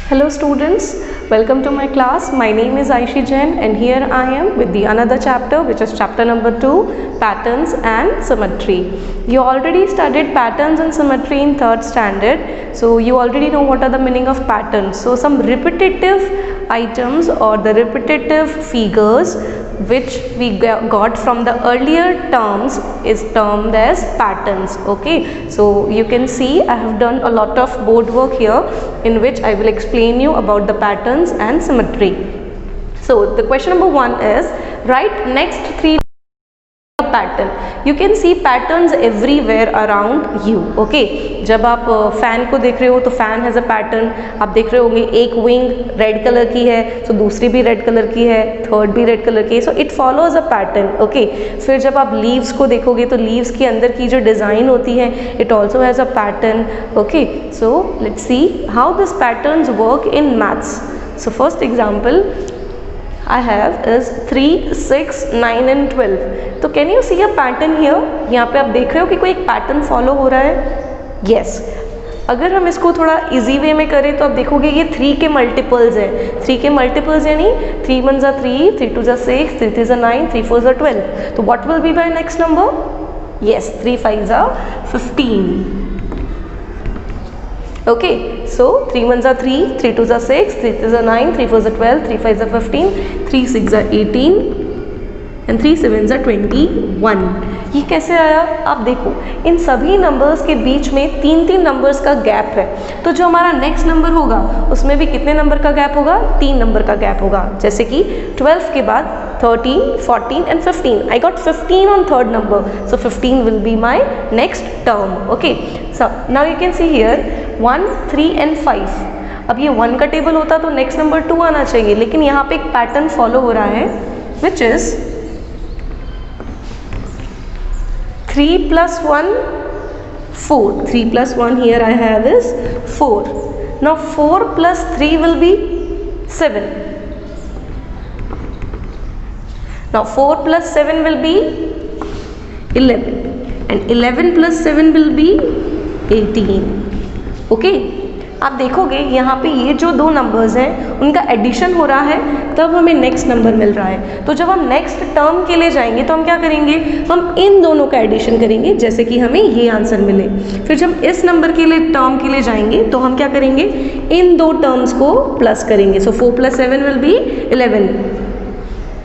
Hello students, welcome to my class. My name is Aishi Jain and here I am with the another chapter which is chapter number 2, patterns and symmetry. You already studied patterns and symmetry in 3rd standard, so you already know what are the meaning of patterns. So some repetitive items or the repetitive figures which we got from the earlier terms is termed as patterns. Okay, so you can see I have done a lot of board work here in which I will explain you about the patterns and symmetry. So the question number 1 is, write next 3 pattern. You can see patterns everywhere around you. Okay, जब आप fan को देख रहे हो तो fan has a pattern. आप देख रहे होंगे एक विंग रेड कलर की है, तो दूसरी भी रेड कलर की है, थर्ड भी रेड कलर की है. So it follows a pattern. Okay, फिर जब आप लीव्स को देखोगे तो लीव्स के अंदर की जो डिज़ाइन होती है it also has a pattern. Okay, so let's see how this patterns work in maths. So first example I have is 3, 6, 9 and 12. तो can you see a pattern here? यहाँ पे आप देख रहे हो कि कोई एक पैटर्न फॉलो हो रहा है. Yes. अगर हम इसको थोड़ा इजी वे में करें तो आप देखोगे ये 3 के मल्टीपल्स हैं. 3 के मल्टीपल्स यानी 3 1 जा 3, 3 2 जा 6, 3 3 जा 9, 3 4 जा 12. तो what will be my next number? Yes, 3 5 जा 15. Okay, so 3 1 जा 3, 3 2 जा 6, 3 3 जा 9, 3 4 जा 12, 3 5 जा 15, 3 6 जा 18 and 3 7 जा 21. ये कैसे आया? आप देखो इन सभी नंबर्स के बीच में 3 नंबर्स का गैप है. तो जो हमारा नेक्स्ट नंबर होगा उसमें भी कितने नंबर का गैप होगा? 3 नंबर का गैप होगा. जैसे कि 12 के बाद 13, 14 and 15. I got 15 on third number, so 15 will be my next term. Okay, so now you can see here 1, 3 and 5. अब ये 1 का टेबल होता तो नेक्स्ट नंबर 2 आना चाहिए, लेकिन यहाँ पे एक पैटर्न फॉलो हो रहा है which is 3 plus 1 4. 3 plus 1 here I have is 4. Now 4 plus 3 will be 7. Now 4 plus 7 will be 11 and 11 plus 7 will be 18. Okay, आप देखोगे यहाँ पे ये जो 2 नंबर्स हैं उनका एडिशन हो रहा है तब हमें नेक्स्ट नंबर मिल रहा है. तो जब हम नेक्स्ट टर्म के लिए जाएंगे तो हम क्या करेंगे? हम इन दोनों का एडिशन करेंगे जैसे कि हमें ये आंसर मिले. फिर जब इस नंबर के लिए टर्म के लिए जाएंगे तो हम क्या करेंगे? इन 2 टर्म्स को प्लस करेंगे. सो 4 plus 7 will be 11.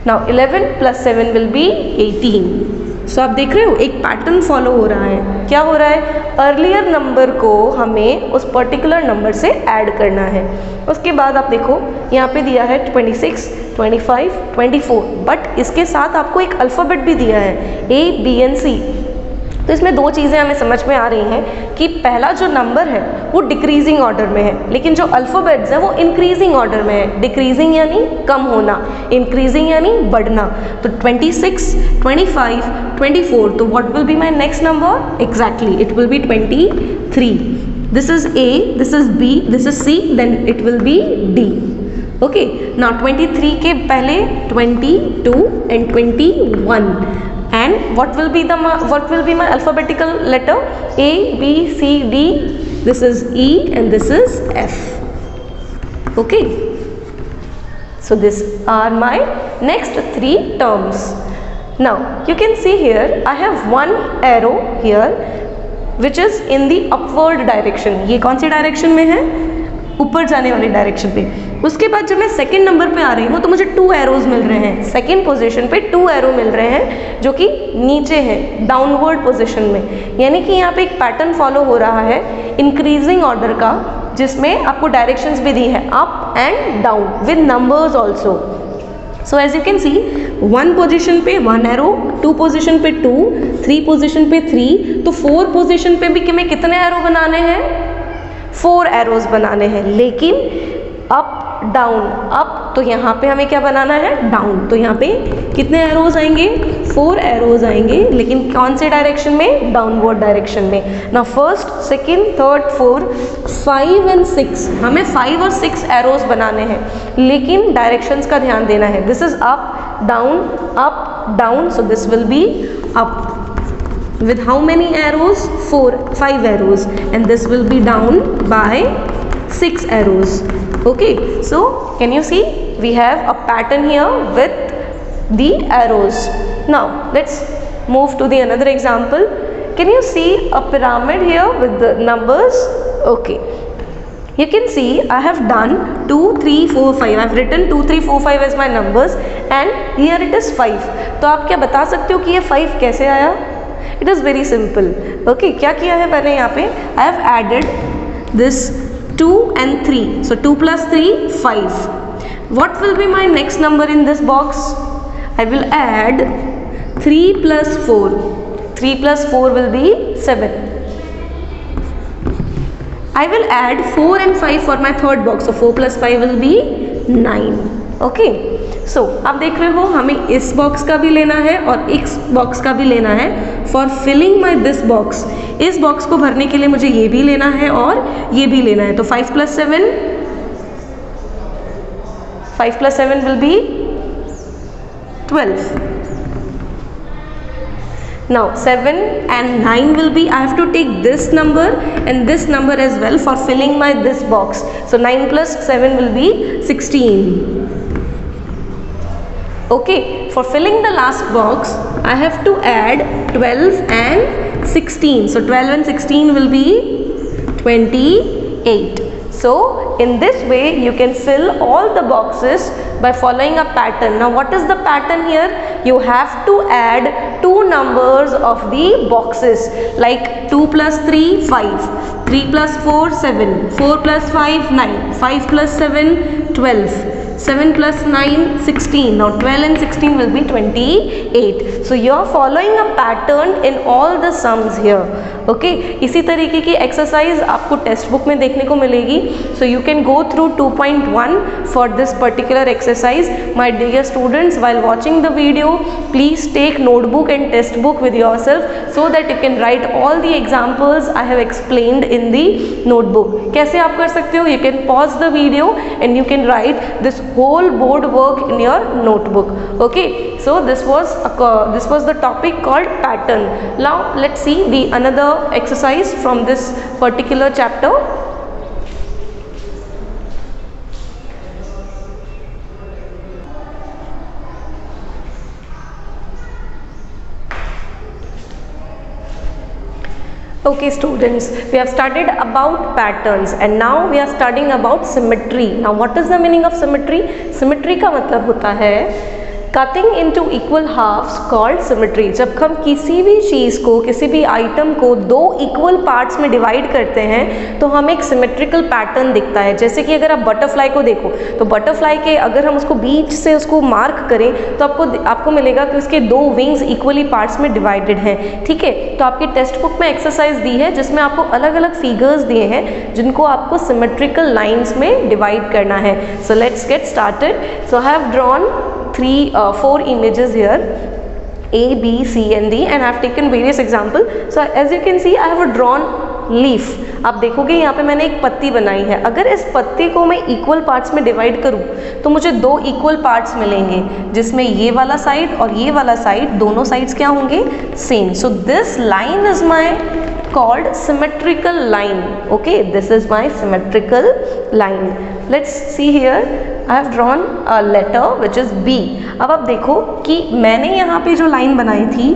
Now 11 plus 7 will be 18. सो आप देख रहे हो एक पैटर्न फॉलो हो रहा है. क्या हो रहा है? अर्लियर नंबर को हमें उस पर्टिकुलर नंबर से ऐड करना है. उसके बाद आप देखो यहाँ पे दिया है 26, 25, 24, बट इसके साथ आपको एक अल्फ़ाबेट भी दिया है A, B and C. तो इसमें 2 चीज़ें हमें समझ में आ रही हैं कि पहला जो नंबर है वो डिक्रीजिंग ऑर्डर में है, लेकिन जो अल्फ़ाबेट्स हैं वो इंक्रीजिंग ऑर्डर में है. डिक्रीजिंग यानी कम होना, इंक्रीजिंग यानी बढ़ना. तो 26, 25, 24. तो what will be my next number? Exactly it will be 23. This is A, this is B, this is C, then it will be D. Okay, now 23 के पहले 22 and 21. And what will be my alphabetical letter? A, B, C, D. This is E and this is F. Okay. So these are my next 3 terms. Now you can see here I have one arrow here which is in the upward direction. ये कौन सी direction में है? ऊपर जाने वाली direction पे. उसके बाद जब मैं सेकंड नंबर पे आ रही हूँ तो मुझे 2 एरोज मिल रहे हैं. सेकंड पोजीशन पे 2 एरो मिल रहे हैं जो कि नीचे हैं, डाउनवर्ड पोजीशन में. यानी कि यहाँ पे एक पैटर्न फॉलो हो रहा है इंक्रीजिंग ऑर्डर का, जिसमें आपको डायरेक्शंस भी दी है up and down with numbers also. So as you can see 1 position पे 1 एरो, 2 पोजीशन पे 2, 3 पोजीशन पे 3. तो 4 पोजीशन पे भी हमें कितने एरो बनाने हैं? 4 एरोज बनाने हैं. लेकिन अप डाउन, अप तो यहाँ पे हमें क्या बनाना है? डाउन. तो यहाँ पे कितने एरोज आएंगे? 4 एरोज आएंगे, लेकिन कौन से डायरेक्शन में? डाउनवर्ड डायरेक्शन में. ना फर्स्ट, सेकंड, थर्ड, 4, 5 एंड 6. हमें 5 और 6 एरोज बनाने हैं, लेकिन डायरेक्शंस का ध्यान देना है. This is up down. So this will be up with how many arrows? 5 arrows, and this will be down by 6 arrows. Okay, so can you see we have a pattern here with the arrows. Now let's move to the another example. Can you see a pyramid here with the numbers? Okay, you can see I have done 2 3 4 5. I have written 2 3 4 5 as my numbers and here it is 5. तो आप क्या बता सकते हो कि ये 5 कैसे आया? It is very simple. Okay, क्या किया है मैंने यहाँ पे? I have added this 2 and 3. So 2 plus 3 5. What will be my next number in this box? I will add 3 plus 4. 3 plus 4 will be 7. I will add 4 and 5 for my third box. So 4 plus 5 will be 9. Okay. So आप देख रहे हो हमें इस box का भी लेना है और इस बॉक्स का भी लेना है. For filling my this box, इस बॉक्स को भरने के लिए मुझे ये भी लेना है और ये भी लेना है. तो 5 plus 7 will be 12. Now 7 and 9 will be, I have to take this number and this number as well for filling my this box. So 9 plus 7 will be 16. Okay, for filling the last box I have to add 12 and 16. So 12 and 16 will be 28. So in this way you can fill all the boxes by following a pattern. Now what is the pattern here? You have to add two numbers of the boxes, like 2 plus 3 5, 3 plus 4 7, 4 plus 5 9, 5 plus 7 12, 7 plus 9 16. Now 12 and 16 will be 28. So you are following a pattern in all the sums here. Okay, इसी तरीके की exercise आपको text book में देखने को मिलेगी. So you can go through 2.1 for this particular exercise. My dear students, while watching the video, please take notebook and test book with yourself so that you can write all the examples I have explained in the notebook. कैसे आप कर सकते हो? You can pause the video and you can write this whole board work in your notebook. Okay, so this was the topic called pattern. Now let's see the another exercise from this particular chapter. Okay students, we have studied about patterns and now we are studying about symmetry. Now what is the meaning of symmetry? Symmetry का मतलब होता है cutting into equal halves called symmetry. जब हम किसी भी चीज़ को, किसी भी आइटम को दो इक्वल पार्ट्स में डिवाइड करते हैं तो हमें एक सिमेट्रिकल पैटर्न दिखता है. जैसे कि अगर आप बटरफ्लाई को देखो तो बटरफ्लाई के अगर हम उसको बीच से उसको मार्क करें तो आपको मिलेगा कि उसके दो विंग्स इक्वली पार्ट्स में डिवाइडेड हैं. ठीक है, तो आपकी टेक्स्ट बुक में एक्सरसाइज दी है जिसमें आपको अलग अलग फिगर्स दिए हैं जिनको आपको सिमेट्रिकल लाइन्स में डिवाइड करना है. सो let's get started. So I have drawn 4 images here, A, B, C and D, and I have taken various examples. So as you can see I have drawn leaf. आप देखोगे यहाँ पे मैंने एक पत्ती बनाई है. अगर इस पत्ती को मैं इक्वल पार्ट्स में डिवाइड करूँ तो मुझे दो इक्वल पार्ट्स मिलेंगे जिसमें ये वाला साइड और ये वाला साइड, दोनों साइड्स क्या होंगे? Same. So this line is my called symmetrical line. Okay, this is my symmetrical line. Let's see here. I have drawn a letter which is B. अब आप देखो कि मैंने यहाँ पे जो लाइन बनाई थी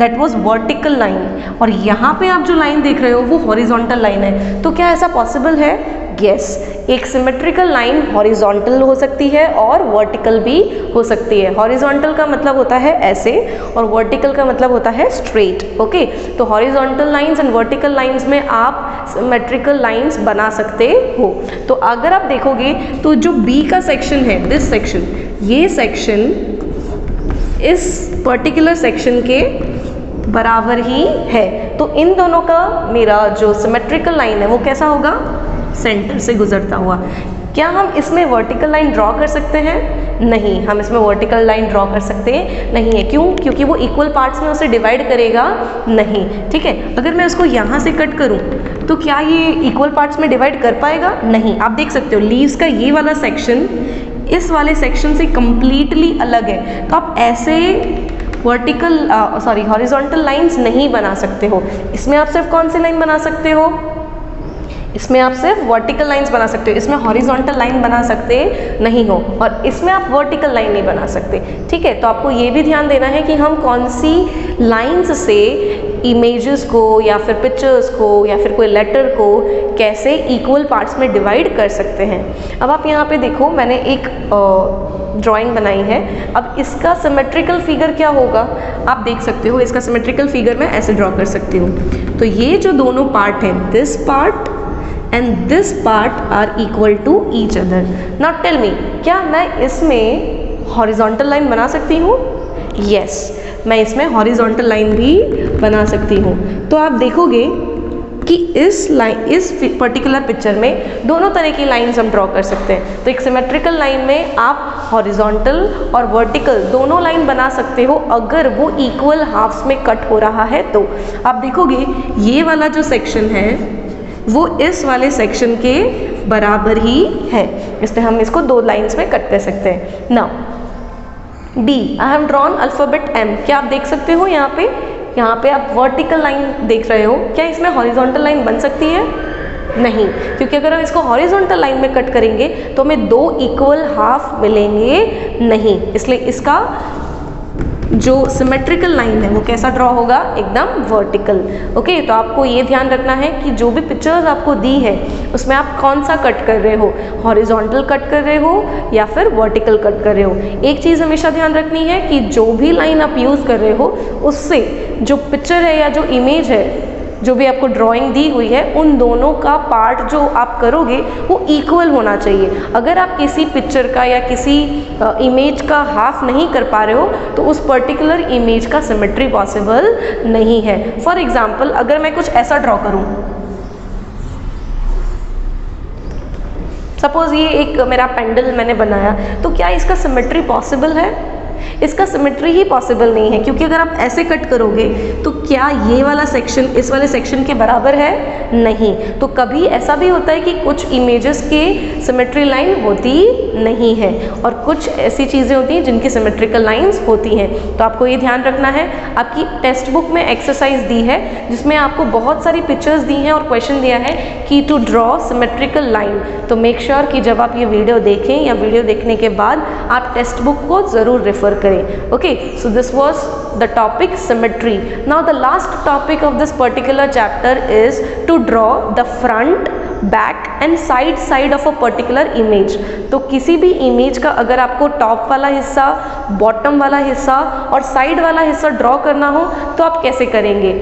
that was vertical line और यहाँ पे आप जो लाइन देख रहे हो वो horizontal लाइन है. तो क्या ऐसा पॉसिबल है? Yes, एक सिमेट्रिकल लाइन हॉरिजॉन्टल हो सकती है और वर्टिकल भी हो सकती है. हॉरिजॉन्टल का मतलब होता है ऐसे और वर्टिकल का मतलब होता है स्ट्रेट. ओके, तो horizontal lines and vertical lines में आप सिमेट्रिकल लाइंस बना सकते हो. तो अगर आप देखोगे तो जो बी का सेक्शन है, दिस सेक्शन, ये सेक्शन इस पर्टिकुलर सेक्शन के बराबर ही है. तो इन दोनों का मेरा जो सिमेट्रिकल लाइन है वो कैसा होगा? सेंटर से गुजरता हुआ. क्या हम इसमें वर्टिकल लाइन ड्रॉ कर सकते हैं? नहीं, हम इसमें वर्टिकल लाइन ड्रॉ कर सकते नहीं है. क्यों? क्योंकि वो इक्वल पार्ट्स में उसे डिवाइड करेगा नहीं. ठीक है, अगर मैं उसको यहाँ से कट करूँ तो क्या ये इक्वल पार्ट्स में डिवाइड कर पाएगा? नहीं. आप देख सकते हो लीव्स का ये वाला सेक्शन इस वाले सेक्शन से कंप्लीटली अलग है. तो आप ऐसे हॉरिजॉन्टल लाइंस नहीं बना सकते हो. इसमें आप सिर्फ कौन सी लाइन बना सकते हो? इसमें आप सिर्फ वर्टिकल लाइंस बना सकते हो, इसमें हॉरिजॉन्टल लाइन बना सकते नहीं हो, और इसमें आप वर्टिकल लाइन नहीं बना सकते, ठीक है। तो आपको ये भी ध्यान देना है कि हम कौन सी लाइंस से इमेजेस को या फिर पिक्चर्स को या फिर कोई लेटर को कैसे इक्वल पार्ट्स में डिवाइड कर सकते हैं। अब आप यहाँ पे देखो, मैंने एक ड्राइंग बनाई है। अब इसका सिमेट्रिकल फिगर क्या होगा आप देख सकते हो। इसका सिमेट्रिकल फिगर मैं ऐसे ड्रॉ कर सकती हूँ। तो ये जो दोनों पार्ट हैं, this part and this part are equal to each other. Now tell me, क्या मैं इसमें हॉरिजॉन्टल लाइन बना सकती हूँ? यस, मैं इसमें हॉरिजॉन्टल लाइन भी बना सकती हूँ। तो आप देखोगे कि इस पर्टिकुलर पिक्चर में दोनों तरह की लाइंस हम ड्रॉ कर सकते हैं। तो एक सिमेट्रिकल लाइन में आप हॉरिजॉन्टल और वर्टिकल दोनों लाइन बना सकते हो अगर वो इक्वल हाफ्स में कट हो रहा है। तो आप देखोगे ये वाला जो सेक्शन है वो इस वाले सेक्शन के बराबर ही है, इसलिए हम इसको दो लाइंस में कट कर सकते हैं। Now D, I have drawn alphabet M. क्या आप देख सकते हो यहाँ पे आप वर्टिकल लाइन देख रहे हो, क्या इसमें हॉरिजॉन्टल लाइन बन सकती है? नहीं, क्योंकि अगर हम इसको हॉरिजॉन्टल लाइन में कट करेंगे तो हमें दो इक्वल हाफ मिलेंगे नहीं, इसलिए इसका जो सिमेट्रिकल लाइन है वो कैसा ड्रॉ होगा? एकदम वर्टिकल। ओके, तो आपको ये ध्यान रखना है कि जो भी पिक्चर्स आपको दी है उसमें आप कौन सा कट कर रहे हो, हॉरिजॉन्टल कट कर रहे हो या फिर वर्टिकल कट कर रहे हो। एक चीज़ हमेशा ध्यान रखनी है कि जो भी लाइन आप यूज़ कर रहे हो उससे जो पिक्चर है या जो इमेज है, जो भी आपको ड्राइंग दी हुई है, उन दोनों का पार्ट जो आप करोगे वो इक्वल होना चाहिए। अगर आप किसी पिक्चर का या किसी इमेज का हाफ नहीं कर पा रहे हो तो उस पर्टिकुलर इमेज का सिमेट्री पॉसिबल नहीं है। फॉर एग्जाम्पल, अगर मैं कुछ ऐसा ड्रॉ करूं, सपोज ये एक मेरा पेंडल मैंने बनाया, तो क्या इसका सिमेट्री पॉसिबल है? इसका सिमेट्री ही पॉसिबल नहीं है, क्योंकि अगर आप ऐसे कट करोगे तो क्या ये वाला सेक्शन इस वाले सेक्शन के बराबर है? नहीं। तो कभी ऐसा भी होता है कि कुछ इमेजेस के सिमेट्री लाइन होती नहीं है और कुछ ऐसी चीज़ें होती हैं जिनकी सिमेट्रिकल लाइंस होती हैं। तो आपको ये ध्यान रखना है। आपकी टेक्स्ट बुक में एक्सरसाइज दी है जिसमें आपको बहुत सारी पिक्चर्स दी हैं और क्वेश्चन दिया है कि टू ड्रॉ सिमेट्रिकल लाइन। तो मेक श्योर कि जब आप ये वीडियो देखें या वीडियो देखने के बाद आप टेक्स्ट बुक को ज़रूर रेफर करें। Okay, so this was the topic symmetry. Now the last topic of this particular chapter is to draw the front, back and side of a particular image. तो किसी भी इमेज का अगर आपको top वाला हिस्सा, बॉटम वाला हिस्सा और साइड वाला हिस्सा ड्रॉ करना हो तो आप कैसे करेंगे?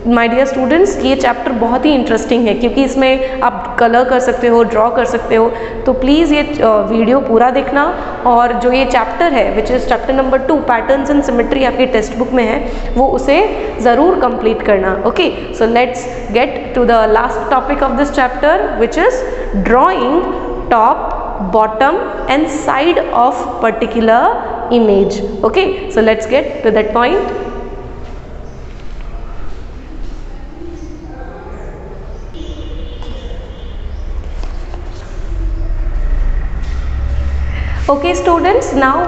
माय डियर स्टूडेंट्स, ये चैप्टर बहुत ही इंटरेस्टिंग है क्योंकि इसमें आप कलर कर सकते हो, ड्रॉ कर सकते हो। तो प्लीज़ ये वीडियो पूरा देखना, और जो ये चैप्टर है which is chapter number 2 patterns and symmetry आपकी टेक्स्ट बुक में है, वो उसे ज़रूर कंप्लीट करना। Okay, so let's get to the last topic of this chapter which is drawing top, bottom and side of particular image. Okay, so let's get to that point. Okay students, now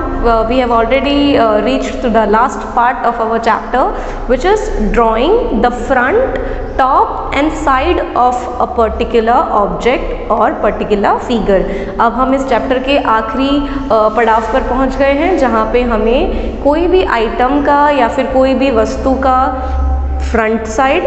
we have already reached to the last part of our chapter which is drawing the front, top and side of a particular object or particular figure। अब हम इस chapter के आखिरी पड़ाव पर पहुंच गए हैं जहां पे हमें कोई भी आइटम का या फिर कोई भी वस्तु का फ्रंट साइड,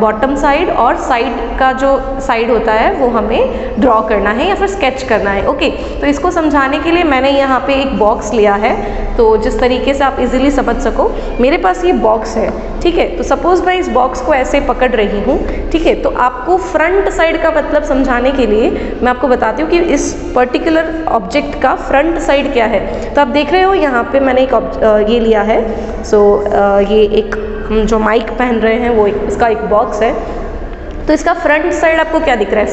बॉटम साइड और साइड का जो साइड होता है वो हमें ड्रॉ करना है या फिर स्केच करना है। ओके, तो इसको समझाने के लिए मैंने यहाँ पे एक बॉक्स लिया है, तो जिस तरीके से आप इजीली समझ सको। मेरे पास ये बॉक्स है, ठीक है। तो सपोज मैं इस बॉक्स को ऐसे पकड़ रही हूँ, ठीक है। तो आपको फ्रंट साइड का मतलब समझाने के लिए मैं आपको बताती हूँ कि इस पर्टिकुलर ऑब्जेक्ट का फ्रंट साइड क्या है। तो आप देख रहे हो यहाँ पे मैंने एक ये लिया है। सो ये एक हम जो माइक पहन रहे हैं वो इसका एक बॉक्स है। तो इसका फ्रंट साइड आपको क्या दिख रहा है?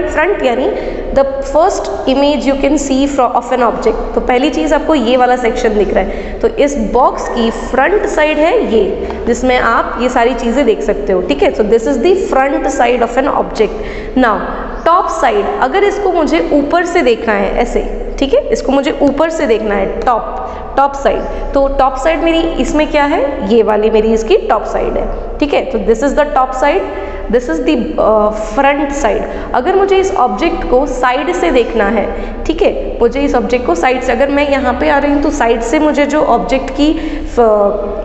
फ्रंट यानी the first image you can C of an object. तो पहली चीज़ आपको ये वाला सेक्शन दिख रहा है। तो इस बॉक्स की फ्रंट साइड है ये, जिसमें आप ये सारी चीज़ें देख सकते हो, ठीक है। So this is the front side of an object. Now top side, अगर इसको मुझे ऊपर से देखना है ऐसे, ठीक है, इसको मुझे ऊपर से देखना है, टॉप साइड। तो टॉप साइड मेरी इसमें क्या है? ये वाली मेरी इसकी टॉप साइड है, ठीक है। तो this is the top side. This is the front side. अगर मुझे इस ऑब्जेक्ट को साइड से देखना है, ठीक है, मुझे इस ऑब्जेक्ट को साइड से, अगर मैं यहाँ पे आ रही हूँ तो साइड से मुझे जो ऑब्जेक्ट की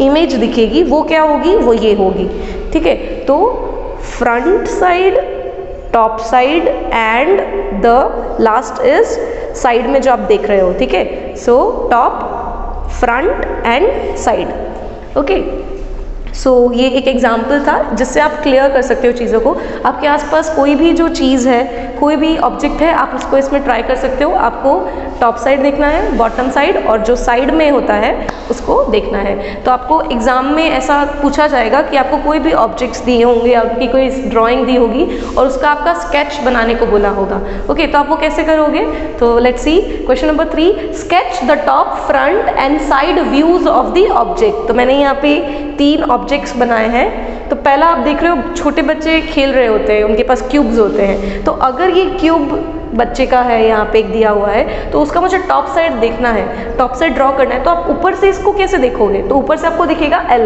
इमेज दिखेगी वो क्या होगी, वो ये होगी, ठीक है। तो front side, top side and the last is side में जो आप देख रहे हो, ठीक है। So top, front and side, okay. So ये एक एग्जाम्पल था जिससे आप क्लियर कर सकते हो चीज़ों को। आपके आसपास कोई भी जो चीज़ है, कोई भी ऑब्जेक्ट है, आप उसको इसमें ट्राई कर सकते हो। आपको टॉप साइड देखना है, बॉटम साइड, और जो साइड में होता है उसको देखना है। तो आपको एग्ज़ाम में ऐसा पूछा जाएगा कि आपको कोई भी ऑब्जेक्ट्स दिए होंगे, आपकी कोई ड्राइंग दी होगी और उसका आपका स्केच बनाने को बोला होगा, ओके। तो आप वो कैसे करोगे? तो let's see question number 3, sketch the top, front and side views of the object. तो मैंने यहाँ पे 3 ऑब्जेक्ट्स बनाए हैं। तो पहला आप देख रहे हो, छोटे बच्चे खेल रहे होते हैं, उनके पास क्यूब्स होते हैं। तो अगर ये क्यूब बच्चे का है, यहाँ पे एक दिया हुआ है, तो उसका मुझे टॉप साइड देखना है, टॉप साइड ड्रॉ करना है। तो आप ऊपर से इसको कैसे देखोगे? तो ऊपर से आपको दिखेगा L,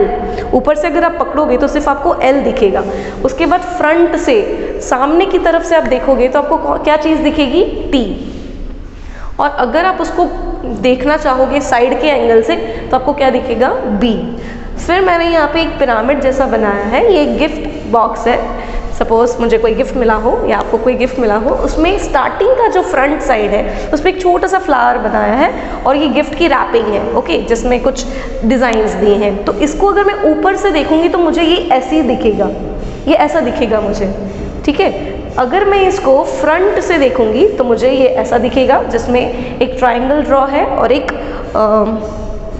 ऊपर से अगर आप पकड़ोगे तो सिर्फ आपको L दिखेगा। उसके बाद फ्रंट से सामने की तरफ से आप देखोगे तो आपको क्या चीज़ दिखेगी? T। और अगर आप उसको देखना चाहोगे साइड के एंगल से तो आपको क्या दिखेगा? B। फिर मैंने यहाँ पे एक पिरामिड जैसा बनाया है, ये एक गिफ्ट बॉक्स है। सपोज मुझे कोई गिफ्ट मिला हो या आपको कोई गिफ्ट मिला हो, उसमें स्टार्टिंग का जो फ्रंट साइड है उस पर एक छोटा सा फ्लावर बनाया है और ये गिफ्ट की रैपिंग है, ओके, जिसमें कुछ डिज़ाइंस दिए हैं। तो इसको अगर मैं ऊपर से देखूंगी तो मुझे ये ऐसे ही दिखेगा, ये ऐसा दिखेगा मुझे, ठीक है। अगर मैं इसको फ्रंट से देखूंगी तो मुझे ये ऐसा दिखेगा, जिसमें एक ट्राइंगल ड्रॉ है और एक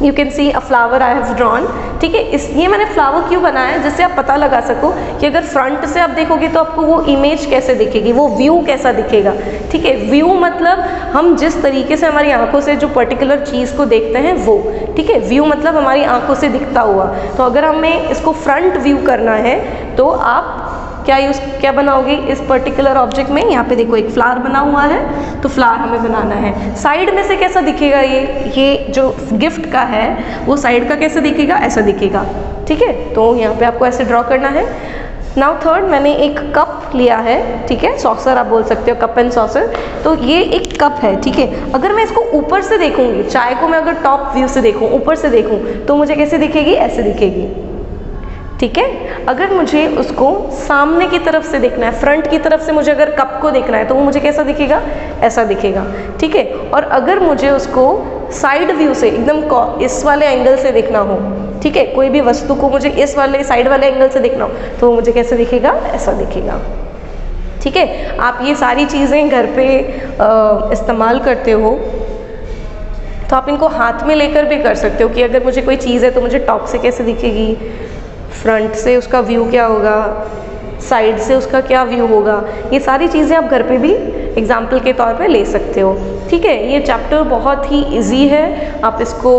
you can C a flower I have drawn, ठीक है। ये मैंने फ्लावर क्यों बनाया है? जिससे आप पता लगा सको कि अगर फ्रंट से आप देखोगे तो आपको वो इमेज कैसे दिखेगी, वो व्यू कैसा दिखेगा, ठीक है। व्यू मतलब हम जिस तरीके से हमारी आंखों से जो पर्टिकुलर चीज़ को देखते हैं वो, ठीक है। व्यू मतलब हमारी आंखों से दिखता हुआ। तो अगर हमें इसको फ्रंट व्यू करना है तो आप क्या बनाओगे इस पर्टिकुलर ऑब्जेक्ट में? यहाँ पे देखो एक फ्लावर बना हुआ है, तो फ्लावर हमें बनाना है। साइड में से कैसा दिखेगा? ये जो गिफ्ट का है वो साइड का कैसे दिखेगा? ऐसा दिखेगा, ठीक है। तो यहाँ पे आपको ऐसे ड्रॉ करना है। नाउ थर्ड, मैंने एक कप लिया है, ठीक है, सॉसर आप बोल सकते हो, कप एंड सॉसर। तो ये एक कप है, ठीक है। अगर मैं इसको ऊपर से देखूंगी, चाय को मैं अगर टॉप व्यू से देखूं, ऊपर से देखूं, तो मुझे कैसे दिखेगी? ऐसे दिखेगी, ठीक है। अगर मुझे उसको सामने की तरफ से देखना है, फ्रंट की तरफ से मुझे अगर कप को देखना है तो वो मुझे कैसा दिखेगा? ऐसा दिखेगा, ठीक है। और अगर मुझे उसको साइड व्यू से एकदम इस वाले एंगल से देखना हो, ठीक है, कोई भी वस्तु को मुझे इस वाले साइड वाले एंगल से देखना हो तो वो मुझे कैसे दिखेगा? ऐसा दिखेगा, ठीक है। आप ये सारी चीज़ें घर पे इस्तेमाल करते हो तो आप इनको हाथ में लेकर भी कर सकते हो कि अगर मुझे कोई चीज़ है तो मुझे टॉप से कैसे दिखेगी, फ्रंट से उसका व्यू क्या होगा, साइड से उसका क्या व्यू होगा। ये सारी चीज़ें आप घर पे भी एग्जाम्पल के तौर पे ले सकते हो, ठीक है। ये चैप्टर बहुत ही इजी है, आप इसको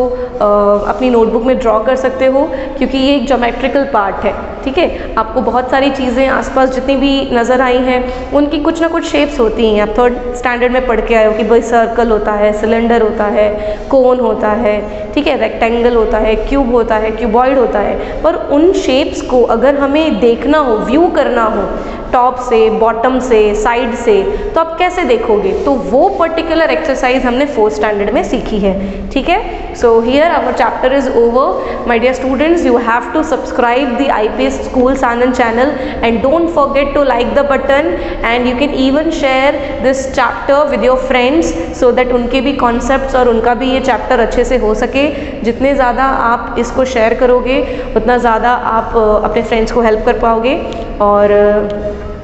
अपनी नोटबुक में ड्रॉ कर सकते हो क्योंकि ये एक ज्योमेट्रिकल पार्ट है, ठीक है। आपको बहुत सारी चीज़ें आसपास जितनी भी नज़र आई हैं उनकी कुछ ना कुछ शेप्स होती हैं। आप 3rd स्टैंडर्ड में पढ़ के आए हो कि भाई सर्कल होता है, सिलेंडर होता है, कोन होता है, ठीक है, रेक्टेंगल होता है, क्यूब होता है, क्यूबॉइड होता है। पर उन शेप्स को अगर हमें देखना हो, व्यू करना हो टॉप से, बॉटम से, साइड से, तो आप कैसे देखोगे? तो वो पर्टिकुलर एक्सरसाइज हमने 4th स्टैंडर्ड में सीखी है, ठीक है। So here our chapter is over my dear students. You have to subscribe the IPS School Sanand channel and don't forget to like the button and you can even share this chapter with your friends so that उनके भी concepts और उनका भी ये chapter अच्छे से हो सके। जितने ज़्यादा आप इसको शेयर करोगे उतना ज़्यादा आप अपने फ्रेंड्स को हेल्प कर पाओगे। और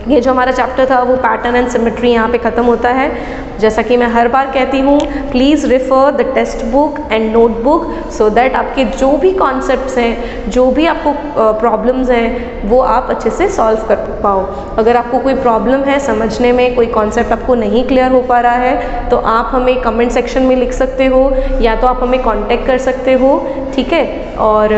ये जो हमारा चैप्टर था वो पैटर्न एंड सिमेट्री यहाँ पे ख़त्म होता है। जैसा कि मैं हर बार कहती हूँ, please refer the text book and notebook so that आपके जो भी कॉन्सेप्ट्स हैं, जो भी आपको प्रॉब्लम्स हैं, वो आप अच्छे से सॉल्व कर पाओ। अगर आपको कोई प्रॉब्लम है समझने में, कोई कॉन्सेप्ट आपको नहीं क्लियर हो पा रहा है तो आप हमें कमेंट सेक्शन में लिख सकते हो या तो आप हमें कॉन्टेक्ट कर सकते हो, ठीक है। और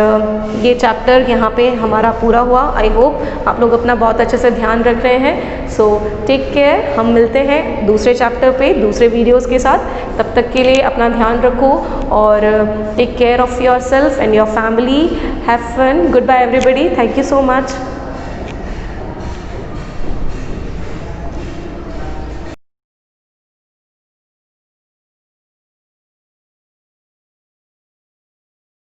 ये चैप्टर यहाँ पे हमारा पूरा हुआ। आई होप आप लोग अपना बहुत अच्छे से ध्यान रख रहे हैं। सो टेक केयर, हम मिलते हैं दूसरे चैप्टर पे दूसरे वीडियोस के साथ। तब तक के लिए अपना ध्यान रखो और take care of yourself and your family. Have fun. Good bye everybody. Thank you so much.